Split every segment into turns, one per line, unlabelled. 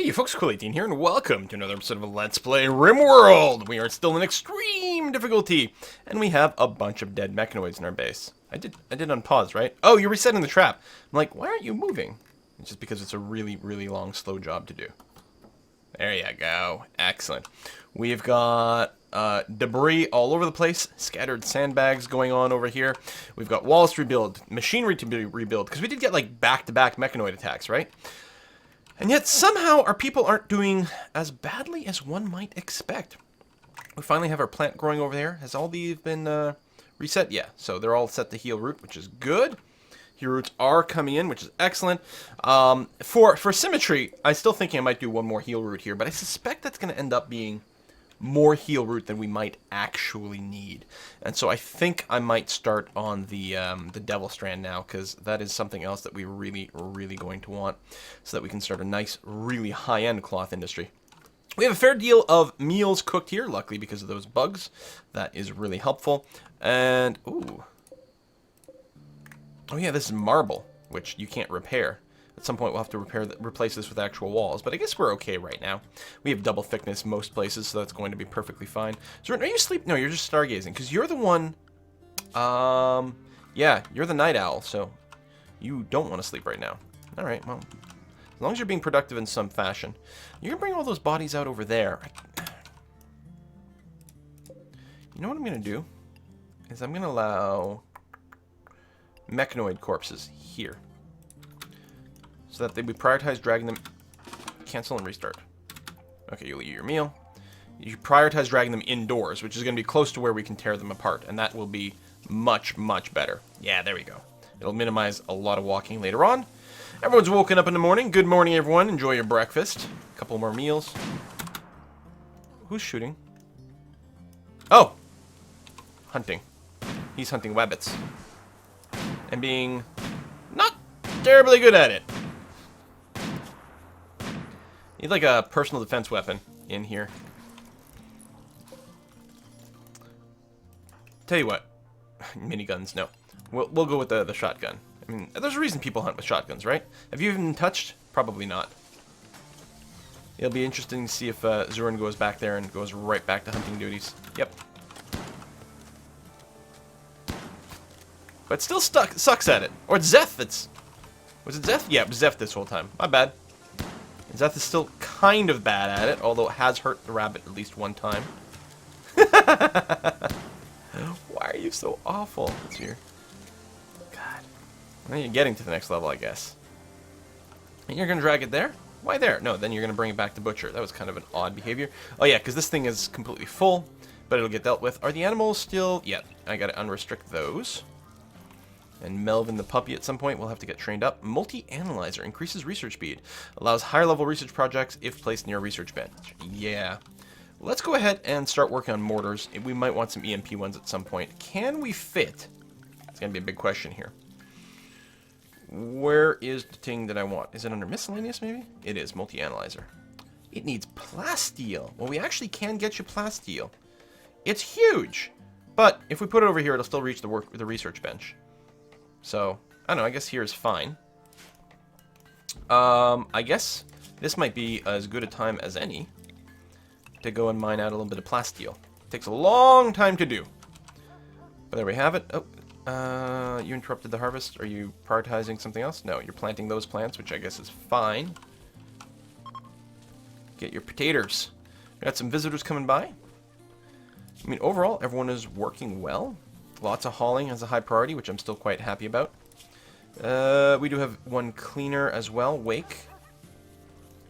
Hey you folks, Cool18 here, and welcome to another episode of Let's Play RimWorld! We are still in extreme difficulty, and we have a bunch of dead mechanoids in our base. I did unpause, right? Oh, you're resetting the trap. I'm like, why aren't you moving? It's just because it's a really, really long, slow job to do. There you go. Excellent. We've got debris all over the place, scattered sandbags going on over here. We've got walls to rebuild, machinery to be rebuilt, because we did get like back-to-back mechanoid attacks, right? And yet, somehow, our people aren't doing as badly as one might expect. We finally have our plant growing over there. Has all these been reset? Yeah, so they're all set to heal root, which is good. Heal roots are coming in, which is excellent. For symmetry, I'm still thinking I might do one more heal root here, but I suspect that's going to end up being more heal root than we might actually need. And so I think I might start on the Devil Strand now, because that is something else that we really, really going to want, so that we can start a nice, really high-end cloth industry. We have a fair deal of meals cooked here, luckily because of those bugs. That is really helpful. And, ooh. Oh yeah, this is marble, which you can't repair. At some point we'll have to replace this with actual walls, but I guess we're okay right now. We have double thickness most places, so that's going to be perfectly fine. So are you asleep? No, you're just stargazing, because you're the one... yeah, you're the night owl, so you don't want to sleep right now. Alright, well, as long as you're being productive in some fashion. You're going to bring all those bodies out over there. You know what I'm going to do? Is I'm going to allow Mechanoid corpses here. So that we prioritize dragging them... Cancel and restart. Okay, you'll eat your meal. You prioritize dragging them indoors, which is going to be close to where we can tear them apart. And that will be much, much better. Yeah, there we go. It'll minimize a lot of walking later on. Everyone's woken up in the morning. Good morning, everyone. Enjoy your breakfast. A couple more meals. Who's shooting? Oh! Hunting. He's hunting wabbits. And being not terribly good at it. Need like a personal defense weapon in here. Tell you what, miniguns, no. We'll go with the shotgun. I mean, there's a reason people hunt with shotguns, right? Have you even touched? Probably not. It'll be interesting to see if Zurin goes back there and goes right back to hunting duties. Yep. But still sucks at it. Or it's Zeth that's... Was it Zeth? Yeah, it was Zeth this whole time. My bad. Zeth is still kind of bad at it, although it has hurt the rabbit at least one time. Why are you so awful? It's here. God. Well, you're getting to the next level, I guess. And you're going to drag it there? Why there? No, then you're going to bring it back to Butcher. That was kind of an odd behavior. Oh yeah, because this thing is completely full, but it'll get dealt with. Are the animals still... Yeah, I got to unrestrict those. And Melvin the puppy at some point will have to get trained up. Multi-analyzer increases research speed. Allows higher level research projects if placed near a research bench. Yeah. Let's go ahead and start working on mortars. We might want some EMP ones at some point. Can we fit? It's going to be a big question here. Where is the thing that I want? Is it under miscellaneous maybe? It is. Multi-analyzer. It needs plasteel. Well, we actually can get you plasteel. It's huge. But if we put it over here, it'll still reach the research bench. So, I don't know, I guess here is fine. I guess this might be as good a time as any to go and mine out a little bit of plasteel. Takes a long time to do. But there we have it. Oh, you interrupted the harvest. Are you prioritizing something else? No, you're planting those plants, which I guess is fine. Get your potatoes. Got some visitors coming by. I mean, overall, everyone is working well. Lots of hauling as a high priority, which I'm still quite happy about. We do have one cleaner as well, Wake,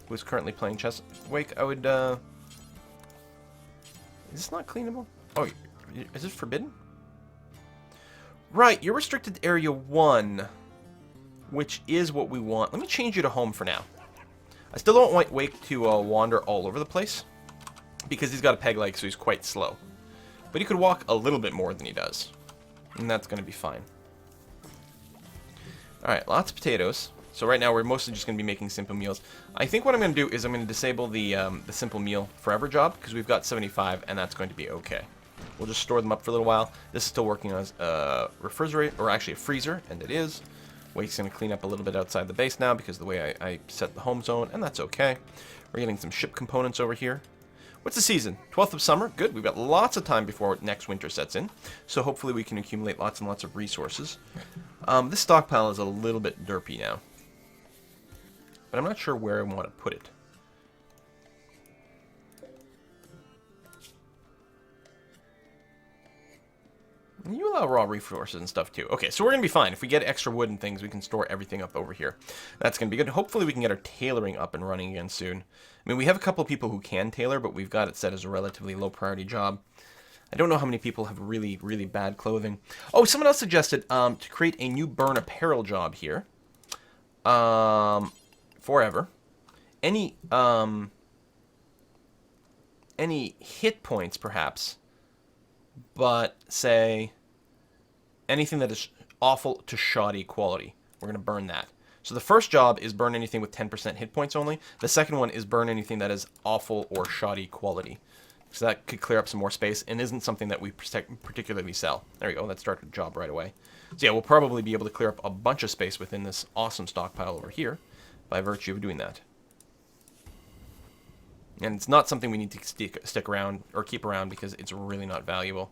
who is currently playing chess. Wake, I would... Is this not cleanable? Oh, is it forbidden? Right, you're restricted to Area 1, which is what we want. Let me change you to home for now. I still don't want Wake to wander all over the place, because he's got a peg leg, so he's quite slow. But he could walk a little bit more than he does. And that's going to be fine. Alright, lots of potatoes. So right now we're mostly just going to be making simple meals. I think what I'm going to do is I'm going to disable the simple meal forever job, because we've got 75, and that's going to be okay. We'll just store them up for a little while. This is still working as a refrigerator, or actually a freezer, and it is. Wake's going to clean up a little bit outside the base now because of the way I set the home zone, and that's okay. We're getting some ship components over here. What's the season? 12th of summer. Good. We've got lots of time before next winter sets in, so hopefully we can accumulate lots and lots of resources. This stockpile is a little bit derpy now, but I'm not sure where I want to put it. You allow raw resources and stuff too. Okay, so we're going to be fine. If we get extra wood and things, we can store everything up over here. That's going to be good. Hopefully we can get our tailoring up and running again soon. I mean, we have a couple of people who can tailor, but we've got it set as a relatively low priority job. I don't know how many people have really, really bad clothing. Oh, someone else suggested to create a new burn apparel job here. Forever. Any hit points, perhaps, but say anything that is awful to shoddy quality. We're going to burn that. So the first job is burn anything with 10% hit points only. The second one is burn anything that is awful or shoddy quality. So that could clear up some more space and isn't something that we particularly sell. There we go. That started a job right away. So yeah, we'll probably be able to clear up a bunch of space within this awesome stockpile over here by virtue of doing that. And it's not something we need to stick around or keep around because it's really not valuable.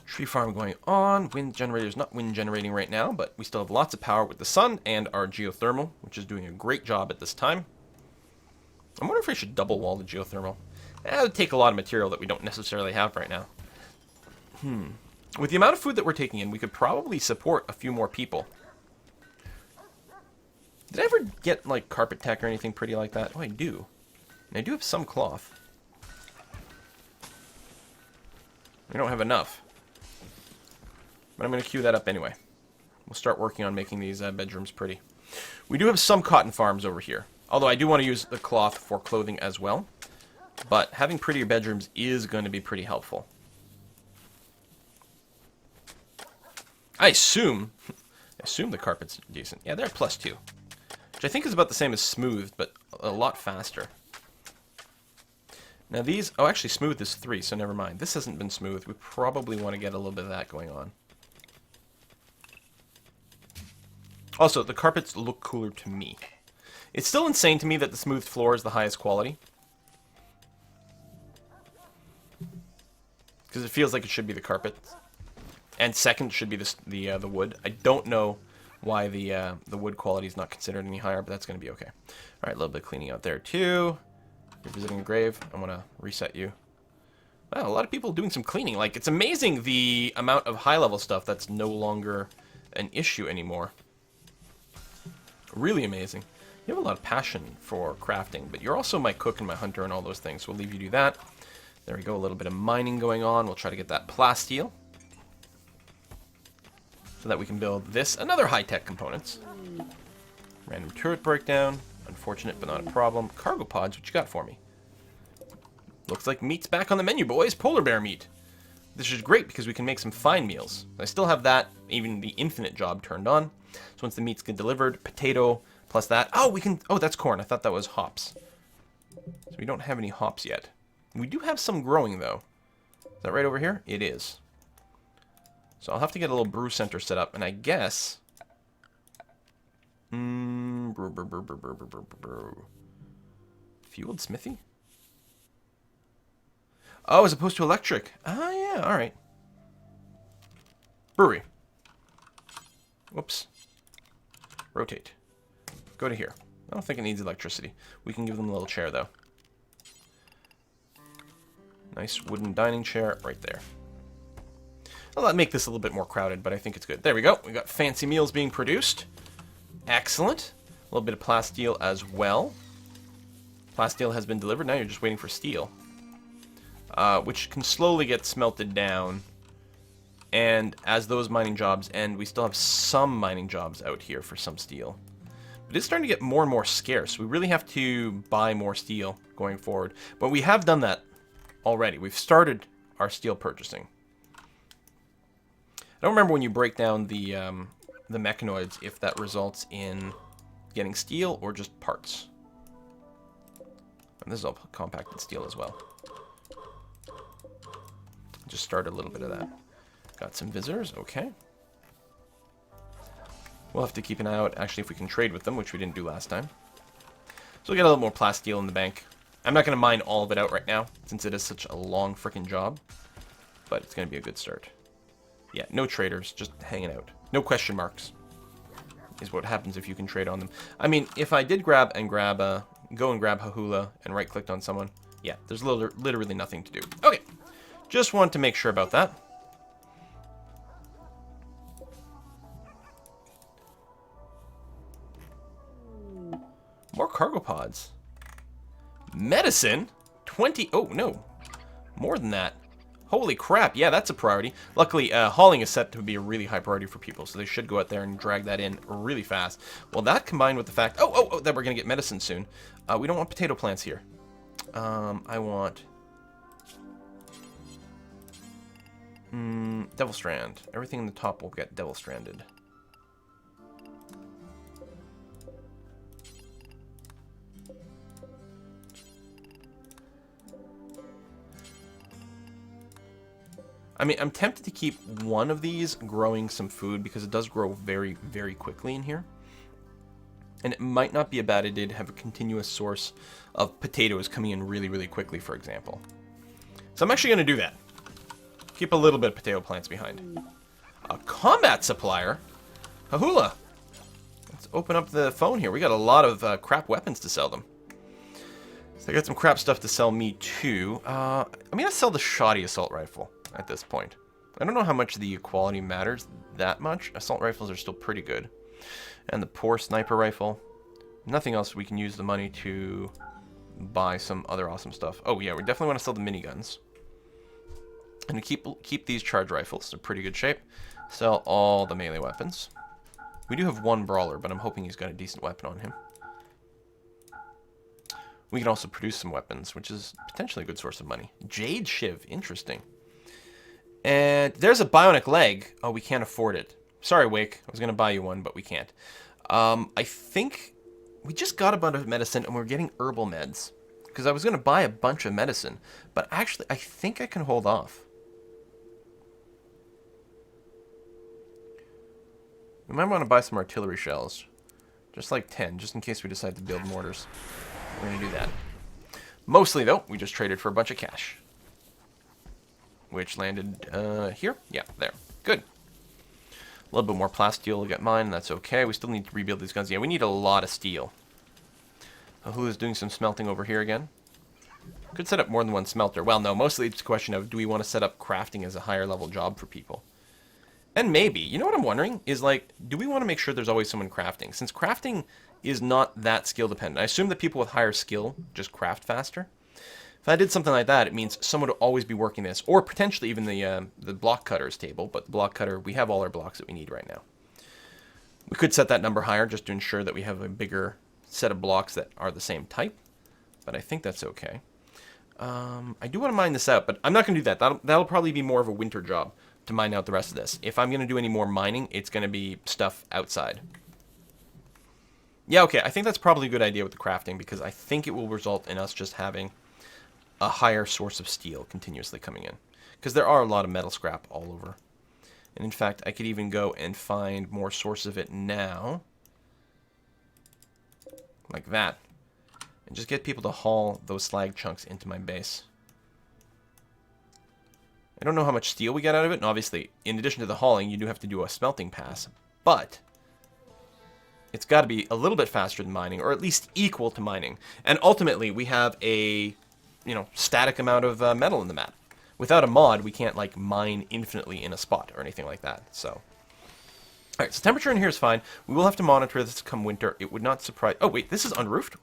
Tree farm going on. Wind generator is not wind generating right now, but we still have lots of power with the sun and our geothermal, which is doing a great job at this time. I wonder if I should double wall the geothermal. That would take a lot of material that we don't necessarily have right now. With the amount of food that we're taking in, we could probably support a few more people. Did I ever get, like, carpet tech or anything pretty like that? Oh, I do. And I do have some cloth. We don't have enough. But I'm going to queue that up anyway. We'll start working on making these bedrooms pretty. We do have some cotton farms over here. Although I do want to use the cloth for clothing as well. But having prettier bedrooms is going to be pretty helpful. I assume the carpet's decent. Yeah, they're +2. Which I think is about the same as smooth, but a lot faster. Now these... Oh, actually smooth is 3, so never mind. This hasn't been smooth. We probably want to get a little bit of that going on. Also, the carpets look cooler to me. It's still insane to me that the smooth floor is the highest quality. Because it feels like it should be the carpet. And second should be the wood. I don't know why the wood quality is not considered any higher, but that's going to be okay. Alright, a little bit of cleaning out there too. You're visiting a grave. I want to reset you. Wow, a lot of people doing some cleaning. Like, it's amazing the amount of high-level stuff that's no longer an issue anymore. Really amazing. You have a lot of passion for crafting, but you're also my cook and my hunter and all those things, so we'll leave you do that. There we go, a little bit of mining going on. We'll try to get that plasteel so that we can build this and other high-tech components. Random turret breakdown. Unfortunate, but not a problem. Cargo pods, what you got for me? Looks like meat's back on the menu, boys. Polar bear meat. This is great because we can make some fine meals. I still have that, even the infinite job turned on. So once the meats get delivered, potato plus that. Oh, we can... Oh, that's corn. I thought that was hops. So we don't have any hops yet. We do have some growing, though. Is that right over here? It is. So I'll have to get a little brew center set up, and I guess... Fueled smithy? Oh, as opposed to electric. Ah, yeah, alright. Brewery. Whoops. Rotate. Go to here. I don't think it needs electricity. We can give them a little chair, though. Nice wooden dining chair right there. I'll make this a little bit more crowded, but I think it's good. There we go. We got fancy meals being produced. Excellent. A little bit of plasteel as well. Plasteel has been delivered. Now you're just waiting for steel. Which can slowly get smelted down. And as those mining jobs end, we still have some mining jobs out here for some steel. But it's starting to get more and more scarce. We really have to buy more steel going forward. But we have done that already. We've started our steel purchasing. I don't remember when you break down the mechanoids if that results in getting steel or just parts. And this is all compacted steel as well. Just start a little bit of that. Got some visitors, okay. We'll have to keep an eye out, actually, if we can trade with them, which we didn't do last time. So we'll get a little more plasteel in the bank. I'm not going to mine all of it out right now, since it is such a long freaking job. But it's going to be a good start. Yeah, no traders, just hanging out. No question marks is what happens if you can trade on them. I mean, if I did go and grab Hahula and right-clicked on someone, yeah, there's literally nothing to do. Okay, just wanted to make sure about that. More cargo pods. Medicine? 20, oh no, more than that. Holy crap, yeah, that's a priority. Luckily, hauling is set to be a really high priority for people, so they should go out there and drag that in really fast. Well, that combined with the fact, that we're going to get medicine soon. We don't want potato plants here. I want... Devil Strand. Everything in the top will get Devil Stranded. I mean, I'm tempted to keep one of these growing some food because it does grow very, very quickly in here. And it might not be a bad idea to have a continuous source of potatoes coming in really, really quickly, for example. So I'm actually going to do that. Keep a little bit of potato plants behind. A combat supplier? Hahula! Let's open up the phone here. We got a lot of crap weapons to sell them. So I got some crap stuff to sell me, too. I'm going to sell the shoddy assault rifle at this point. I don't know how much the equality matters that much. Assault rifles are still pretty good. And the poor sniper rifle. Nothing else. We can use the money to buy some other awesome stuff. Oh yeah, we definitely want to sell the miniguns. And keep these charge rifles. They're pretty good shape. Sell all the melee weapons. We do have one brawler, but I'm hoping he's got a decent weapon on him. We can also produce some weapons, which is potentially a good source of money. Jade Shiv, interesting. And there's a bionic leg. Oh, we can't afford it. Sorry, Wake. I was going to buy you one, but we can't. I think we just got a bunch of medicine, and we're getting herbal meds. Because I was going to buy a bunch of medicine. But actually, I think I can hold off. We might want to buy some artillery shells. Just like 10, just in case we decide to build mortars. We're going to do that. Mostly, though, we just traded for a bunch of cash. Which landed here? Yeah, there. Good. A little bit more plasteel will get mine. That's okay. We still need to rebuild these guns. Yeah, we need a lot of steel. Who is doing some smelting over here again? Could set up more than one smelter. Well, no, mostly it's a question of do we want to set up crafting as a higher level job for people? And maybe, you know what I'm wondering? Is like, do we want to make sure there's always someone crafting? Since crafting is not that skill dependent. I assume that people with higher skill just craft faster. If I did something like that, it means someone would always be working this. Or potentially even the block cutters table. But the block cutter, we have all our blocks that we need right now. We could set that number higher just to ensure that we have a bigger set of blocks that are the same type. But I think that's okay. I do want to mine this out, but I'm not going to do that. That'll probably be more of a winter job to mine out the rest of this. If I'm going to do any more mining, it's going to be stuff outside. Yeah, okay, I think that's probably a good idea with the crafting, because I think it will result in us just having a higher source of steel continuously coming in. Because there are a lot of metal scrap all over. And in fact, I could even go and find more sources of it now. Like that. And just get people to haul those slag chunks into my base. I don't know how much steel we get out of it, and obviously, in addition to the hauling, you do have to do a smelting pass. But it's got to be a little bit faster than mining, or at least equal to mining. And ultimately, we have a, static amount of metal in the map. Without a mod, we can't, like, mine infinitely in a spot or anything like that, so. Alright, so temperature in here is fine. We will have to monitor this come winter. It would not surprise... Oh, wait, this is unroofed?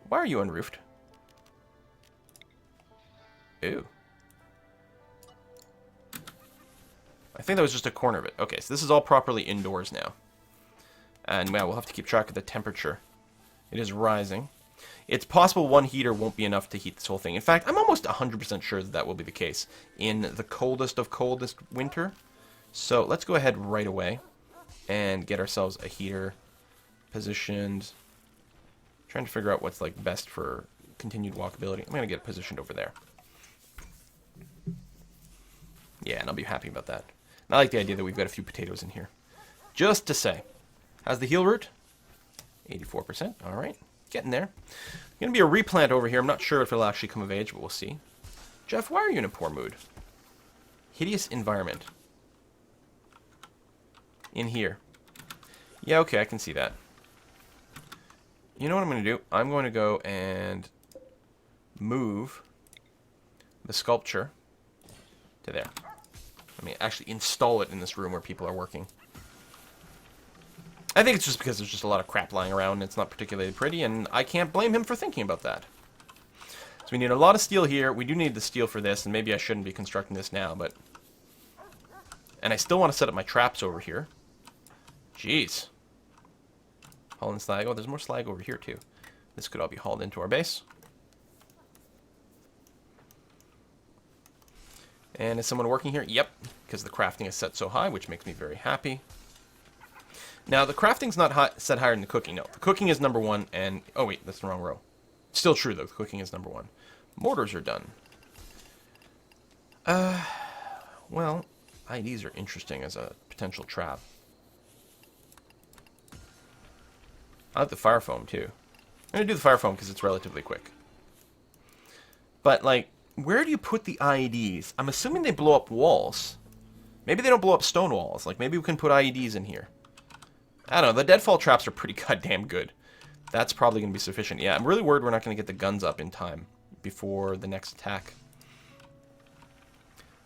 Why are you unroofed? Ew. I think that was just a corner of it. Okay, so this is all properly indoors now. And, well, we'll have to keep track of the temperature. It is rising. It's possible one heater won't be enough to heat this whole thing. In fact, I'm almost 100% sure that that will be the case in the coldest of coldest winter. So let's go ahead right away and get ourselves a heater positioned. Trying to figure out what's like best for continued walkability. I'm going to get it positioned over there. Yeah, and I'll be happy about that. And I like the idea that we've got a few potatoes in here. Just to say. How's the heal root? 84%. All right. Getting there. Going to be a replant over here. I'm not sure if it'll actually come of age, but we'll see. Jeff, why are you in a poor mood? Hideous environment. In here. Yeah, okay, I can see that. You know what I'm going to do? I'm going to go and move the sculpture to there. Let me actually install it in this room where people are working. I think it's just because there's just a lot of crap lying around and it's not particularly pretty, and I can't blame him for thinking about that. So we need a lot of steel here. We do need the steel for this, and maybe I shouldn't be constructing this now, but... And I still want to set up my traps over here. Jeez. Haul in slag. Oh, there's more slag over here, too. This could all be hauled into our base. And is someone working here? Yep, because the crafting is set so high, which makes me very happy. Now, the crafting's not set higher than the cooking. No, the cooking is number one, and... Oh, wait, that's the wrong row. Still true, though. The cooking is number one. Mortars are done. Well, IDs are interesting as a potential trap. I like the fire foam, too. I'm going to do the fire foam because it's relatively quick. But, like, where do you put the IEDs? I'm assuming they blow up walls. Maybe they don't blow up stone walls. Like, maybe we can put IEDs in here. I don't know. The deadfall traps are pretty goddamn good. That's probably going to be sufficient. Yeah, I'm really worried we're not going to get the guns up in time before the next attack.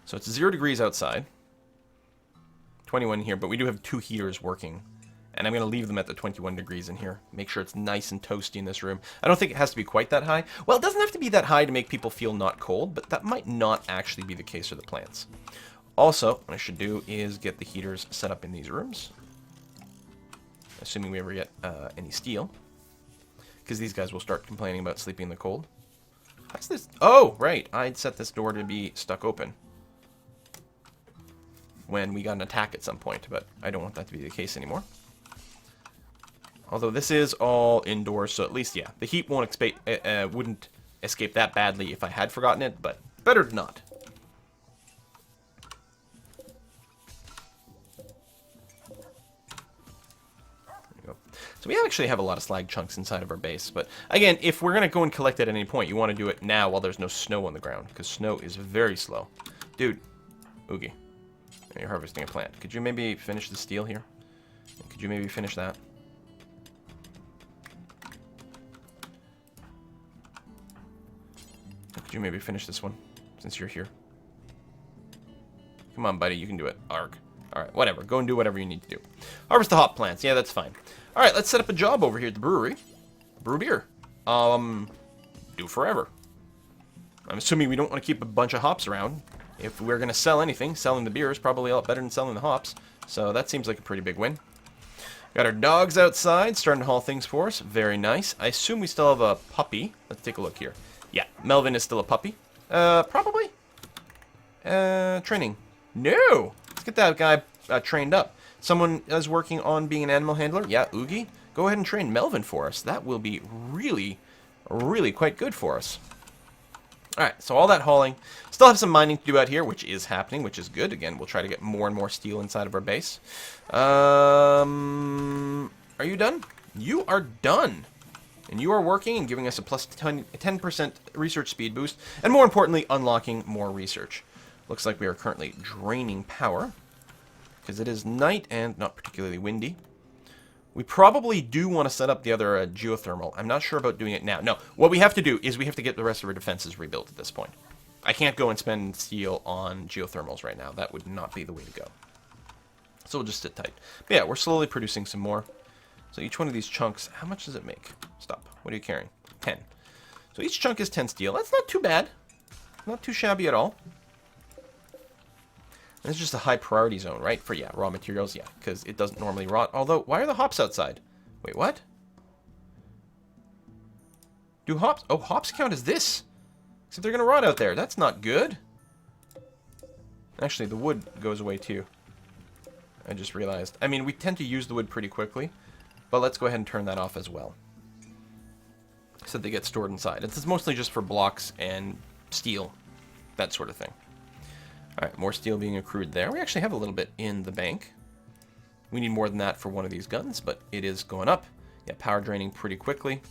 So it's 0 degrees outside. 21 here, but we do have 2 heaters working. And I'm going to leave them at the 21 degrees in here. Make sure it's nice and toasty in this room. I don't think it has to be quite that high. Well, it doesn't have to be that high to make people feel not cold, but that might not actually be the case for the plants. Also, what I should do is get the heaters set up in these rooms. Assuming we ever get any steel. Because these guys will start complaining about sleeping in the cold. What's this? Oh, right. I'd set this door to be stuck open when we got an attack at some point, but I don't want that to be the case anymore. Although this is all indoors, so at least, yeah, the heat won't wouldn't escape that badly if I had forgotten it, but better than not. So we actually have a lot of slag chunks inside of our base. But again, if we're going to go and collect at any point, you want to do it now while there's no snow on the ground. Because snow is very slow. Dude. Oogie. You're harvesting a plant. Could you maybe finish the steel here? Could you maybe finish that? Could you maybe finish this one? Since you're here. Come on, buddy. You can do it. Arg. Alright, whatever. Go and do whatever you need to do. Harvest the hop plants. Yeah, that's fine. Alright, let's set up a job over here at the brewery. Brew beer. Do forever. I'm assuming we don't want to keep a bunch of hops around. If we're going to sell anything, selling the beer is probably a lot better than selling the hops. So that seems like a pretty big win. Got our dogs outside, starting to haul things for us. Very nice. I assume we still have a puppy. Let's take a look here. Yeah, Melvin is still a puppy. Probably. Training. No! Let's get that guy trained up. Someone is working on being an animal handler. Yeah, Oogie. Go ahead and train Melvin for us. That will be really, really quite good for us. Alright, so all that hauling. Still have some mining to do out here, which is happening, which is good. Again, we'll try to get more and more steel inside of our base. Are you done? You are done. And you are working and giving us a plus 10% research speed boost. And more importantly, unlocking more research. Looks like we are currently draining power. Because it is night and not particularly windy. We probably do want to set up the other geothermal. I'm not sure about doing it now. No, what we have to do is we have to get the rest of our defenses rebuilt at this point. I can't go and spend steel on geothermals right now. That would not be the way to go. So we'll just sit tight. But yeah, we're slowly producing some more. So each one of these chunks, how much does it make? Stop. What are you carrying? 10. So each chunk is 10 steel. That's not too bad. Not too shabby at all. It's just a high priority zone, right? For, yeah, raw materials, yeah. Because it doesn't normally rot. Although, why are the hops outside? Wait, what? Do hops... Oh, hops count as this. Except they're going to rot out there. That's not good. Actually, the wood goes away too. I just realized. I mean, we tend to use the wood pretty quickly. But let's go ahead and turn that off as well. So they get stored inside. It's mostly just for blocks and steel. That sort of thing. Alright, more steel being accrued there. We actually have a little bit in the bank. We need more than that for one of these guns, but it is going up. Yeah, power draining pretty quickly.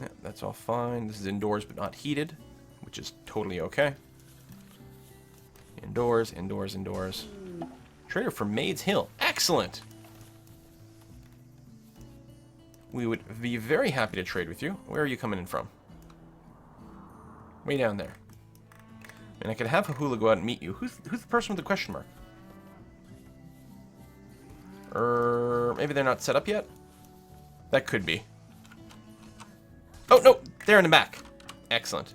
Yeah, that's all fine. This is indoors but not heated, which is totally okay. Indoors, indoors, indoors. Trader from Maid's Hill. Excellent! We would be very happy to trade with you. Where are you coming in from? Way down there. And I could have Hahula go out and meet you. Who's the person with the question mark? Maybe they're not set up yet? That could be. Oh, no! They're in the back. Excellent.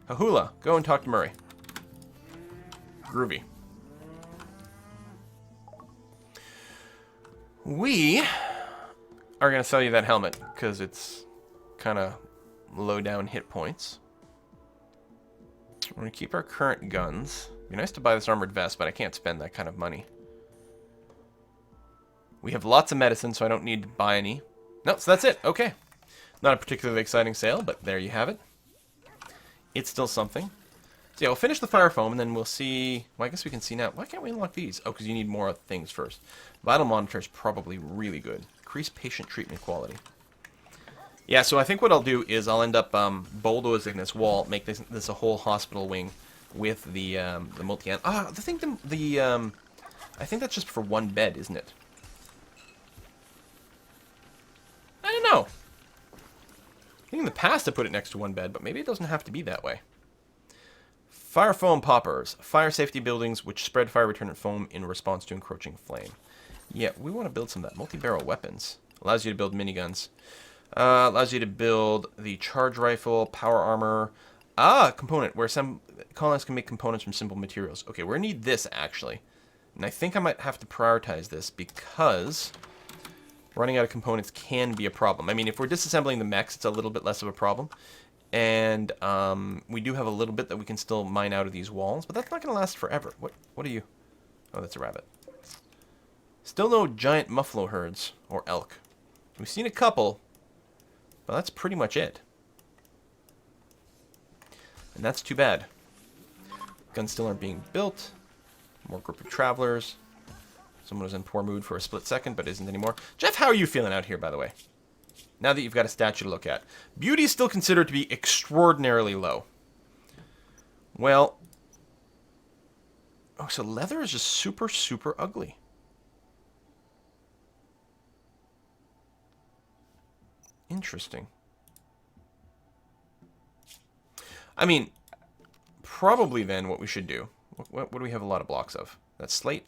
Hahula, go and talk to Murray. Groovy. We are going to sell you that helmet, because it's kind of low down hit points. We're going to keep our current guns. It'd be nice to buy this armored vest, but I can't spend that kind of money. We have lots of medicine, so I don't need to buy any. No, so that's it. Okay. Not a particularly exciting sale, but there you have it. It's still something. So yeah, we'll finish the fire foam, and then we'll see... Well, I guess we can see now. Why can't we unlock these? Oh, because you need more things first. Vital monitor is probably really good. Increase patient treatment quality. Yeah, so I think what I'll do is I'll end up bulldozing this wall, make this a whole hospital wing with the multi... I think that's just for one bed, isn't it? I don't know. I think in the past I put it next to one bed, but maybe it doesn't have to be that way. Fire foam poppers. Fire safety buildings which spread fire retardant foam in response to encroaching flame. Yeah, we want to build some of that. Multi-barrel weapons. Allows you to build miniguns. Allows you to build the charge rifle, power armor. Component, where some colonists can make components from simple materials. Okay, we're going to need this, actually. And I think I might have to prioritize this, because running out of components can be a problem. I mean, if we're disassembling the mechs, it's a little bit less of a problem. And we do have a little bit that we can still mine out of these walls, but that's not going to last forever. What are you? Oh, that's a rabbit. Still no giant muffalo herds, or elk. We've seen a couple, but that's pretty much it. And that's too bad. Guns still aren't being built. More group of travelers. Someone was in poor mood for a split second, but isn't anymore. Jeff, how are you feeling out here, by the way? Now that you've got a statue to look at. Beauty is still considered to be extraordinarily low. Well... Oh, so leather is just super, super ugly. Interesting. I mean, probably then what we should do... What do we have a lot of blocks of? That's slate.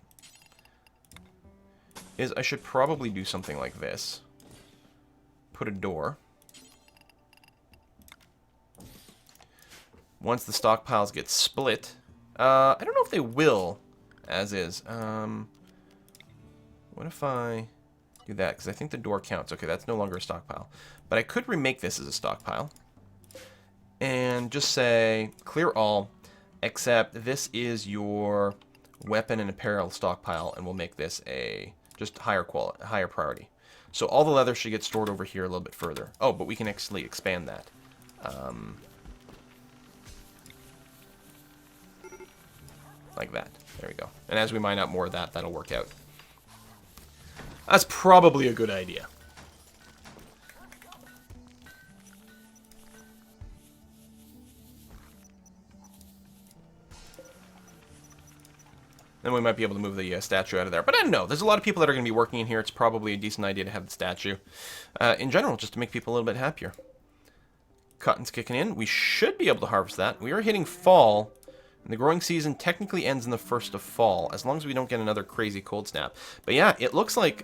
Is I should probably do something like this. Put a door. Once the stockpiles get split, I don't know if they will, as is. What if I do that? Because I think the door counts. Okay, that's no longer a stockpile. But I could remake this as a stockpile. And just say, clear all, except this is your weapon and apparel stockpile, and we'll make this a just higher priority. So all the leather should get stored over here a little bit further. Oh, but we can actually expand that. Like that. There we go. And as we mine out more of that, that'll work out. That's probably a good idea. Then we might be able to move the statue out of there. But I don't know. There's a lot of people that are going to be working in here. It's probably a decent idea to have the statue. In general, just to make people a little bit happier. Cotton's kicking in. We should be able to harvest that. We are hitting fall. And the growing season technically ends in the 1st of fall. As long as we don't get another crazy cold snap. But yeah, it looks like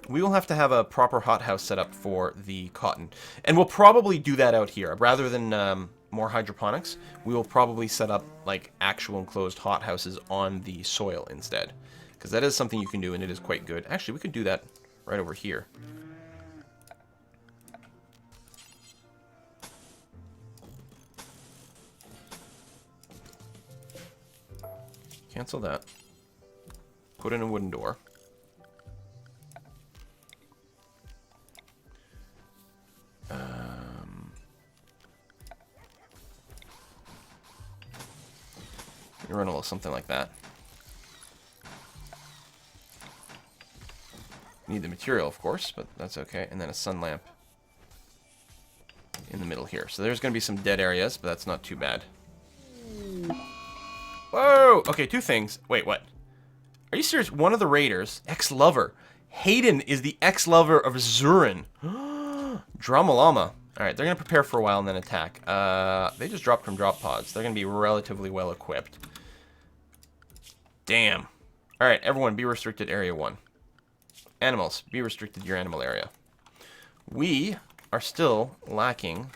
we will have to have a proper hothouse set up for the cotton. And we'll probably do that out here. Rather than... more hydroponics, we will probably set up like actual enclosed hothouses on the soil instead, because that is something you can do and it is quite good. Actually, we could do that right over here. Cancel that. Put in a wooden door. You run a little something like that. Need the material, of course, but that's okay. And then a sun lamp in the middle here. So there's going to be some dead areas, but that's not too bad. Whoa! Okay, two things. Wait, what? Are you serious? One of the raiders, ex-lover. Hayden is the ex-lover of Zurin. Dramalama. Alright, they're going to prepare for a while and then attack. They just dropped from drop pods. They're going to be relatively well equipped. Damn. Alright, everyone be restricted area 1. Animals, be restricted to your animal area. We are still lacking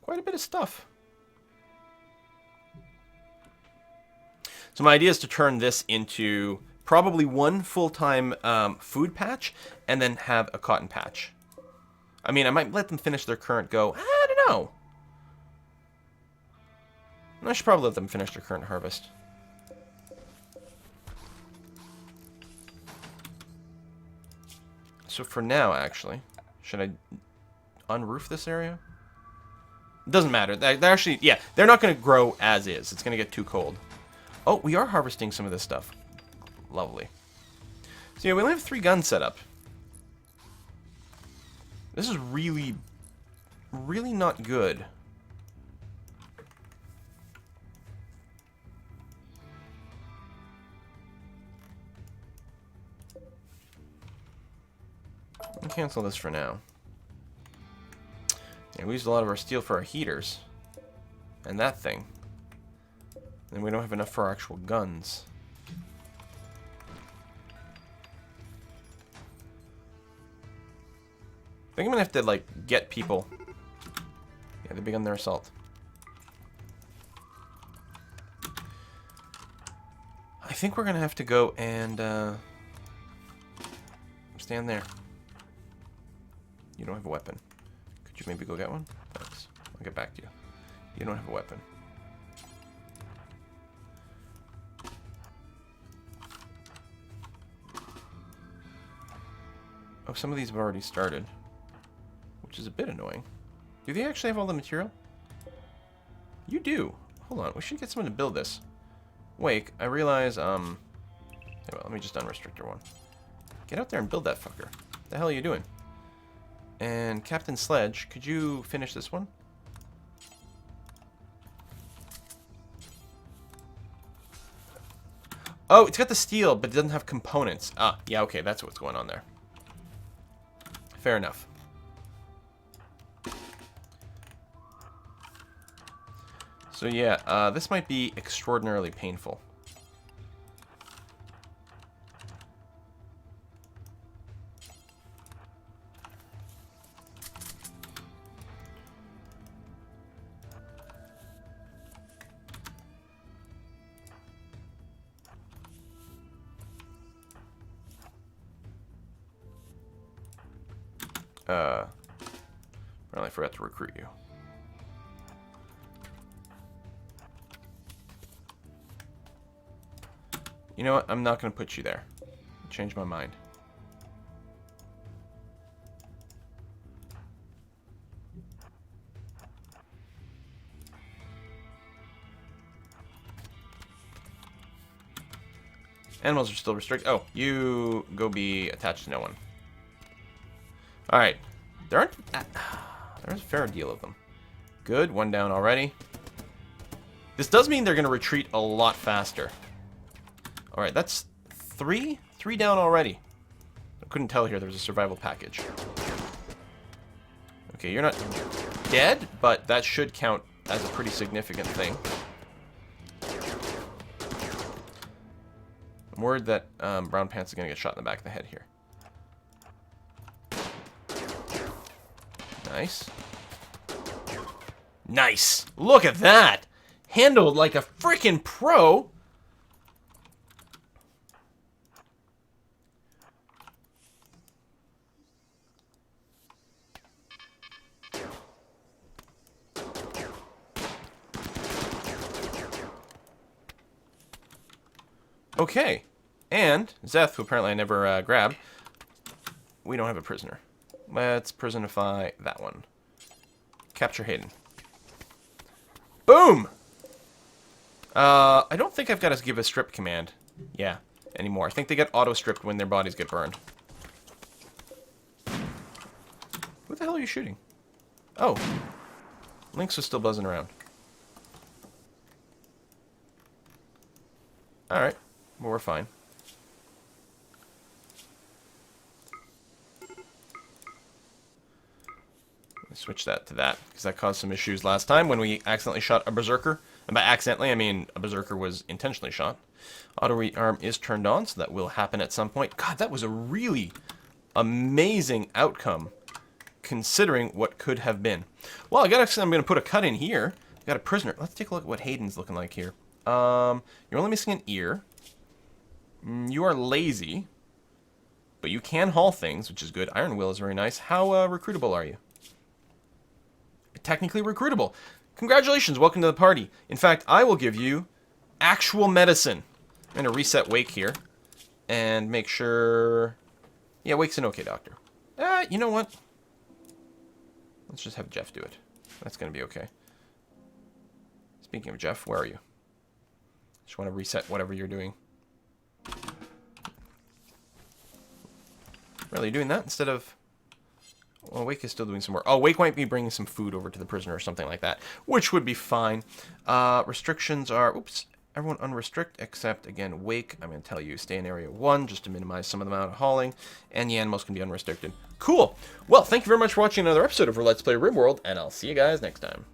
quite a bit of stuff. So my idea is to turn this into probably one full-time food patch and then have a cotton patch. I mean, I might let them finish their current go. I don't know. I should probably let them finish their current harvest. So for now, actually, should I unroof this area? It doesn't matter. They're actually, yeah, they're not going to grow as is. It's going to get too cold. Oh, we are harvesting some of this stuff. Lovely. So yeah, we only have 3 guns set up. This is really, really not good. I'll cancel this for now. Yeah, we used a lot of our steel for our heaters. And that thing. And we don't have enough for our actual guns. I think I'm gonna have to, like, get people. Yeah, they begun their assault. I think we're gonna have to go and, stand there. You don't have a weapon. Could you maybe go get one? Thanks. I'll get back to you. You don't have a weapon. Oh, some of these have already started. Which is a bit annoying. Do they actually have all the material? You do. Hold on, we should get someone to build this. Wake, I realize, well, let me just unrestrict your one. Get out there and build that fucker. What the hell are you doing? And Captain Sledge, could you finish this one? Oh, it's got the steel, but it doesn't have components. Ah, yeah, okay, that's what's going on there. Fair enough. So yeah, this might be extraordinarily painful. Apparently I forgot to recruit you. You know what? I'm not going to put you there. Change my mind. Animals are still restricted. Oh, you go be attached to no one. Alright. There's a fair deal of them. Good. One down already. This does mean they're going to retreat a lot faster. Alright, that's 3? 3 down already. I couldn't tell here there was a survival package. Okay, you're not dead, but that should count as a pretty significant thing. I'm worried that Brown Pants is going to get shot in the back of the head here. Nice. Nice! Look at that! Handled like a freaking pro! Okay, and Zeth, who apparently I never grabbed, we don't have a prisoner. Let's prisonify that one. Capture Hayden. Boom! I don't think I've got to give a strip command. Yeah, anymore. I think they get auto-stripped when their bodies get burned. Who the hell are you shooting? Oh. Lynx was still buzzing around. Alright. Well, we're fine. Switch that to that, because that caused some issues last time when we accidentally shot a berserker. And by accidentally, I mean a berserker was intentionally shot. Auto rearm is turned on, so that will happen at some point. God, that was a really amazing outcome, considering what could have been. Well, I'm going to put a cut in here. I've got a prisoner. Let's take a look at what Hayden's looking like here. You're only missing an ear. You are lazy, but you can haul things, which is good. Iron Will is very nice. How recruitable are you? Technically recruitable. Congratulations, welcome to the party. In fact, I will give you actual medicine. I'm going to reset Wake here and make sure... Yeah, Wake's an okay doctor. You know what? Let's just have Jeff do it. That's going to be okay. Speaking of Jeff, where are you? Just want to reset whatever you're doing. Really, doing that instead of... Well, Wake is still doing some work. Oh, Wake might be bringing some food over to the prisoner or something like that, which would be fine. Restrictions are, oops, everyone unrestrict, except, again, Wake. I'm going to tell you, stay in Area 1, just to minimize some of the amount of hauling, and the animals can be unrestricted. Cool. Well, thank you very much for watching another episode of Let's Play RimWorld, and I'll see you guys next time.